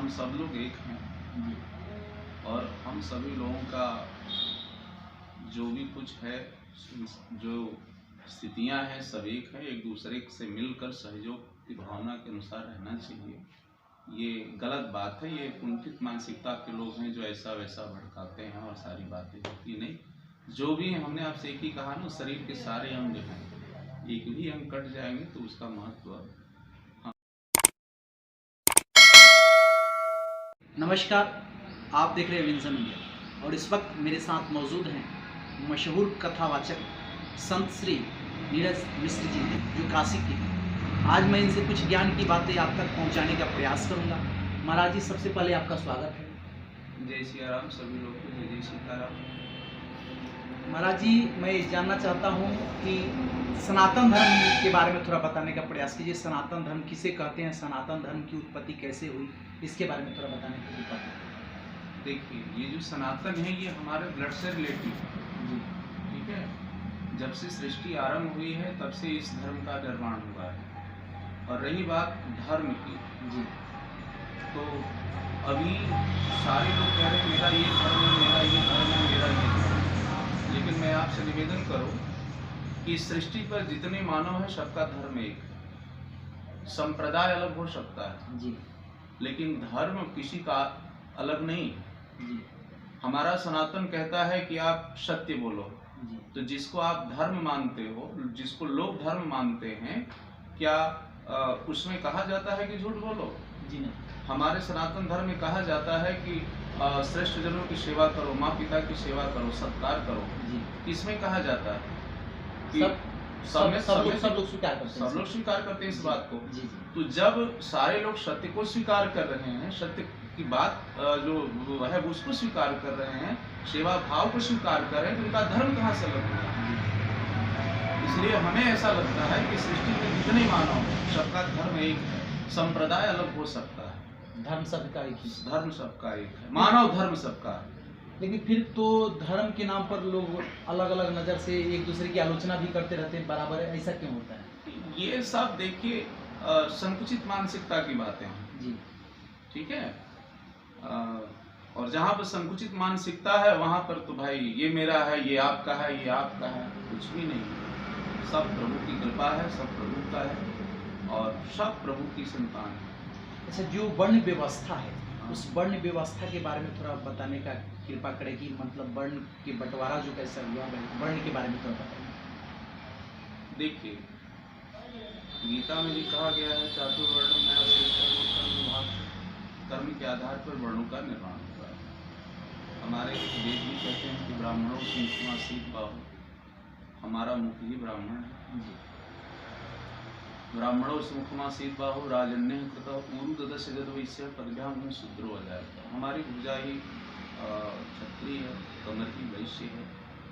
हम सब लोग एक हैं और हम सभी लोगों का जो भी कुछ है, जो स्थितियां हैं, सब एक है। एक दूसरे से मिलकर सहयोग की भावना के अनुसार रहना चाहिए। ये गलत बात है। ये कुंठित मानसिकता के लोग हैं जो ऐसा वैसा भड़काते हैं और सारी बातें होती नहीं। जो भी हमने आपसे एक ही कहा ना, शरीर के सारे अंग हैं, एक भी अंग कट जाएंगे तो उसका महत्व। नमस्कार, आप देख रहे हैं विजन इंडिया और इस वक्त मेरे साथ मौजूद हैं मशहूर कथावाचक संत श्री नीरज मिश्र जी, जो काशी के हैं। आज मैं इनसे कुछ ज्ञान की बातें आप तक पहुंचाने का प्रयास करूंगा। महाराज जी, सबसे पहले आपका स्वागत है। जय सियाराम सभी लोग को, जय जय सीताराम। महाराज जी, मैं ये जानना चाहता हूँ कि सनातन धर्म के बारे में थोड़ा बताने का प्रयास कीजिए। सनातन धर्म किसे कहते हैं, सनातन धर्म की उत्पत्ति कैसे हुई, इसके बारे में थोड़ा बताने की कृपा करें। देखिए, ये जो सनातन है ये हमारे ब्लड से रिलेटिव है जी, ठीक है। जब से सृष्टि आरंभ हुई है तब से इस धर्म का निर्माण हुआ है। और रही बात धर्म की जी, तो अभी सारे लोग कह रहे हैं मेरा ये धर्म है, मेरा ये धर्म है, मेरा ये धर्म है। लेकिन मैं आपसे निवेदन करूं कि सृष्टि पर जितने मानव हैं सबका धर्म एक है। संप्रदाय अलग हो सकता है जी, लेकिन धर्म किसी का अलग नहीं जी। हमारा सनातन कहता है कि आप सत्य बोलो जी। तो जिसको आप धर्म मानते हो, जिसको लोग धर्म मानते हैं, क्या उसमें कहा जाता है कि झूठ बोलो? जी नहीं। हमारे सनातन धर्म में कहा जाता है कि श्रेष्ठ जनों की सेवा करो, माँ पिता की सेवा करो, सत्कार करो। जी। इसमें कहा जाता है कि सब लोग स्वीकार करते हैं इस बात को। जी। तो जब सारे लोग सत्य को स्वीकार कर रहे हैं, सत्य की बात जो है उसको स्वीकार कर रहे हैं, सेवा भाव को स्वीकार कर रहे हैं, तो उनका धर्म कहाँ से अलग होगा? इसलिए हमें ऐसा लगता है कि सृष्टि में जितने मानव हैं सबका धर्म एक है। संप्रदाय अलग हो सकता है, धर्म सबका एक ही, धर्म सबका एक है, मानव धर्म सबका है। लेकिन फिर तो धर्म के नाम पर लोग अलग अलग नज़र से एक दूसरे की आलोचना भी करते रहते हैं बराबर। ऐसा क्यों होता है? ये सब देखिए संकुचित मानसिकता की बातें हैं जी, ठीक है। और जहाँ पर संकुचित मानसिकता है वहाँ पर तो भाई ये मेरा है, ये आपका है, ये आपका है, कुछ भी नहीं। सब प्रभु की कृपा है, सब प्रभु का है और सब प्रभु की संतान है। अच्छा, जो वर्ण व्यवस्था है, उस वर्ण व्यवस्था के बारे में थोड़ा बताने का कृपा करें कि मतलब वर्ण के बंटवारा जो कैसा हुआ है, वर्ण के बारे में थोड़ा बताइए। देखिए, गीता में भी कहा गया है चातुर्वर्ण में कर्म के आधार पर वर्णों का निर्माण हुआ है। हमारे वेद भी कहते हैं कि ब्राह्मणों से मुखमा सीत बाहु, हमारा मुख ही ब्राह्मण है। ब्राह्मणों से मुखमा सीत बाहु राजन्य कृत ऊरु ददस्य गदवैश्य पदभ्याम शूद्रो अजायत। हमारी भुजा ही क्षत्रिय है, कमर ही वैश्य है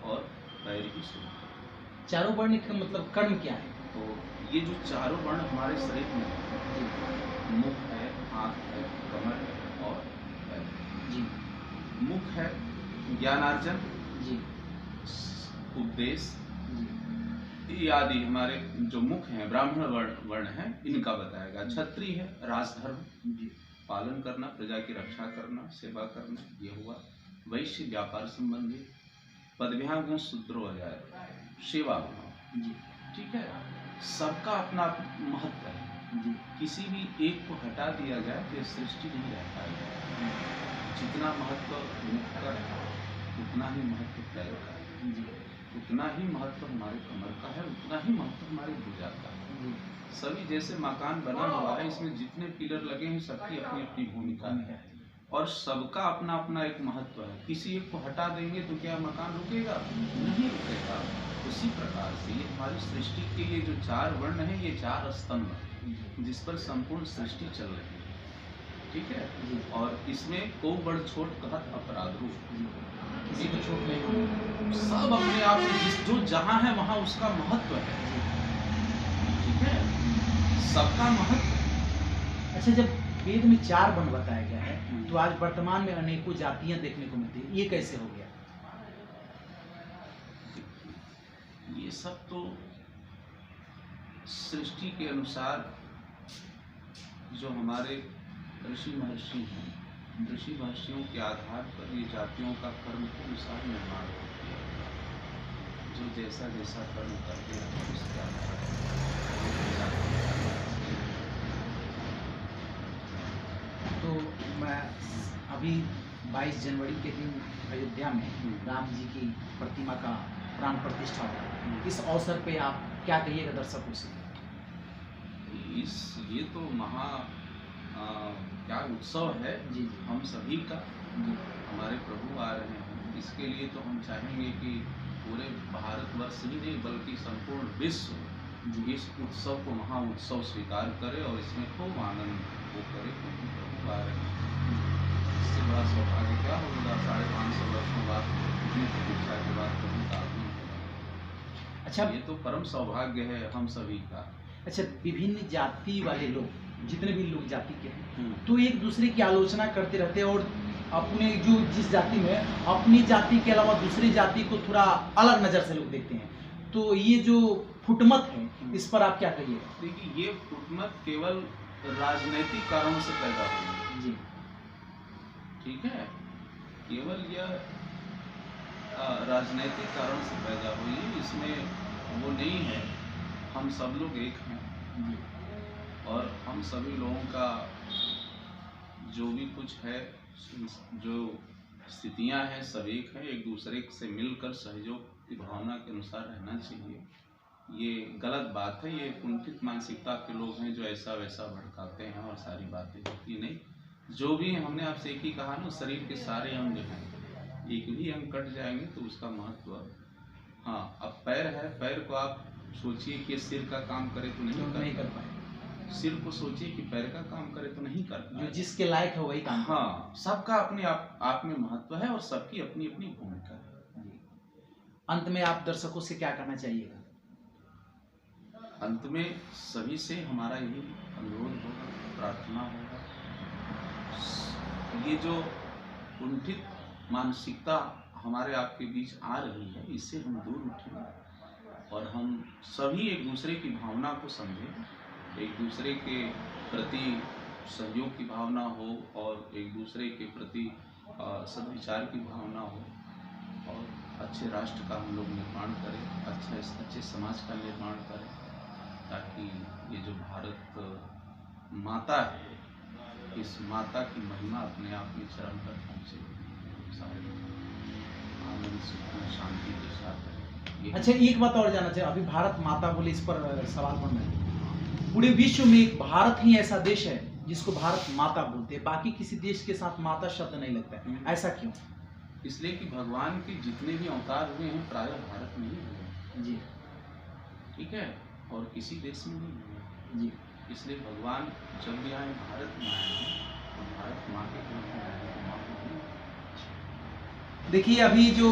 और पैर ही शूद्र। चारों वर्ण का मतलब कर्म क्या है? तो ये जो चारों वर्ण हमारे शरीर में है, मुख है, हाथ है, कमर है और पैर जी। मुख है ज्ञानार्जन जी, उपदेश जी, आदि हमारे जो मुख हैं, ब्राह्मण वर्ण है, इनका बताएगा। क्षत्रिय है राजधर्म जी, पालन करना, प्रजा की रक्षा करना, सेवा करना, ये हुआ। वैश्य व्यापार संबंधी, पदभ्याम शूद्रो अजाय, सेवा भाव जी, ठीक है। सबका अपना महत्व है जी। किसी भी एक को हटा दिया जाए तो सृष्टि नहीं रह पाएगी। जितना महत्व मुख का है उतना ही महत्व पैर का है जी, उतना ही महत्व हमारे कमर का है, उतना ही महत्व हमारे भुजा का है। सभी जैसे मकान बना हुआ है, इसमें जितने पिलर लगे हैं सबकी अपनी अपनी भूमिका है और सबका अपना अपना एक महत्व है। किसी एक को हटा देंगे तो क्या मकान रुकेगा? नहीं रुकेगा। उसी प्रकार से ये हमारी सृष्टि के ये जो चार वर्ण है, ये चार स्तंभ है जिस पर संपूर्ण सृष्टि चल रही है, ठीक है। और इसमें को बड़ छोट कहत अपराधो, किसी को छोट नहीं, सब अपने आप में जिस जो जहाँ है वहाँ उसका महत्व है, ठीक है, सबका महत्व। अच्छा, जब वेद में चार वर्ण बताया गया है तो आज वर्तमान में अनेकों जातियां देखने को मिलती है, ये कैसे हो गया? ये सब तो सृष्टि के अनुसार जो हमारे ऋषि महर्षि हैं। ऋषि महर्षियों के आधार पर ये जातियों का कर्म के अनुसार निर्माण होती है। जो जैसा जैसा कर्म करते हैं उसके आधार तो मैं अभी 22 जनवरी के दिन अयोध्या में राम जी की प्रतिमा का प्राण प्रतिष्ठा होगा। इस अवसर पे आप क्या कहिएगा दर्शकों से? ये तो क्या उत्सव है जी हम सभी का। जी हमारे प्रभु आ रहे हैं, इसके लिए तो हम चाहेंगे कि पूरे भारतवर्ष ही नहीं बल्कि संपूर्ण विश्व इस उत्सव को महा उत्सव स्वीकार करे और इसमें खूब आनंद वो करे, क्योंकि प्रभु आ रहे हैं। इससे बड़ा सौभाग्य क्या होगा? 550 वर्षों बाद इतनी प्रतीक्षा के बाद प्रभु का आगमन होगा। अच्छा, ये तो परम सौभाग्य है हम सभी का। अच्छा, विभिन्न जाति वाले लोग, जितने भी लोग जाति के हैं, तो एक दूसरे की आलोचना करते रहते हैं और अपने जो जिस जाति में अपनी जाति के अलावा दूसरी जाति को थोड़ा अलग नज़र से लोग देखते हैं। तो ये जो फुटमत है, इस पर आप क्या कहिए? देखिए, ये फुटमत केवल राजनीतिक कारणों से पैदा हुई जी, ठीक है। केवल यह राजनीतिक कारण से पैदा हुई, इसमें वो नहीं है। हम सब लोग एक हैं और हम सभी लोगों का जो भी कुछ है, जो स्थितियां हैं, सब एक है। एक दूसरे से मिलकर सहयोग की भावना के अनुसार रहना चाहिए। ये गलत बात है। ये कुंठित मानसिकता के लोग हैं जो ऐसा वैसा भड़काते हैं और सारी बातें होती नहीं। जो भी हमने आपसे एक ही कहा ना, शरीर के सारे अंग हैं, एक भी अंग कट जाएंगे तो उसका महत्व। हाँ, अब पैर है, पैर को आप सोचिए कि सिर का काम करे तो नहीं कर पाए। सिर को सोचिए कि पैर का काम करे तो नहीं कर पाए। जो जिसके लायक है वही काम। हाँ, सबका अपने आप में महत्व है और सबकी अपनी अपनी भूमिका है। अंत में आप दर्शकों से क्या कहना चाहिएगा? अंत में सभी से हमारा यही अनुरोध होगा, प्रार्थना होगा, ये जो कुंठित मानसिकता हमारे आपके बीच आ रही है, इससे हम दूर उठें और हम सभी एक दूसरे की भावना को समझें, एक दूसरे के प्रति सहयोग की भावना हो और एक दूसरे के प्रति सद्विचार की भावना हो और अच्छे राष्ट्र का हम लोग निर्माण करें, अच्छे समाज का निर्माण करें, ताकि ये जो भारत माता है, इस माता की महिमा अपने आप में चरम पर पहुँचे, सारे आनंद सुख शांति के साथ रहे। अच्छा, एक बात और जानना चाहिए। अभी भारत माता बोले, इस पर सवाल बन रहा है। पूरे विश्व में एक भारत ही ऐसा देश है जिसको भारत माता बोलते हैं, बाकी किसी देश के साथ माता शब्द नहीं लगता है। ऐसा क्यों? इसलिए कि भगवान के जितने भी अवतार हुए हैं प्रायः भारत में ही हुए जी, ठीक है, और किसी देश में नहीं हुए जी। इसलिए भगवान जब भी आए भारत में आए हैं तो भारत माँ के रूप में आए हैं, माँ को नहीं। देखिए, अभी जो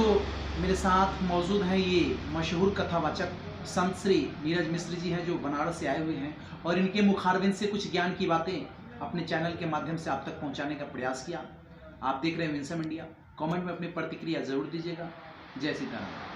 मेरे साथ मौजूद हैं ये मशहूर कथावाचक संत श्री नीरज मिश्र जी हैं, जो बनारस से आए हुए हैं और इनके मुखारबिंद से कुछ ज्ञान की बातें अपने चैनल के माध्यम से आप तक पहुंचाने का प्रयास किया। आप देख रहे हैं विंसम इंडिया। कमेंट में अपनी प्रतिक्रिया जरूर दीजिएगा। जय सीताराम।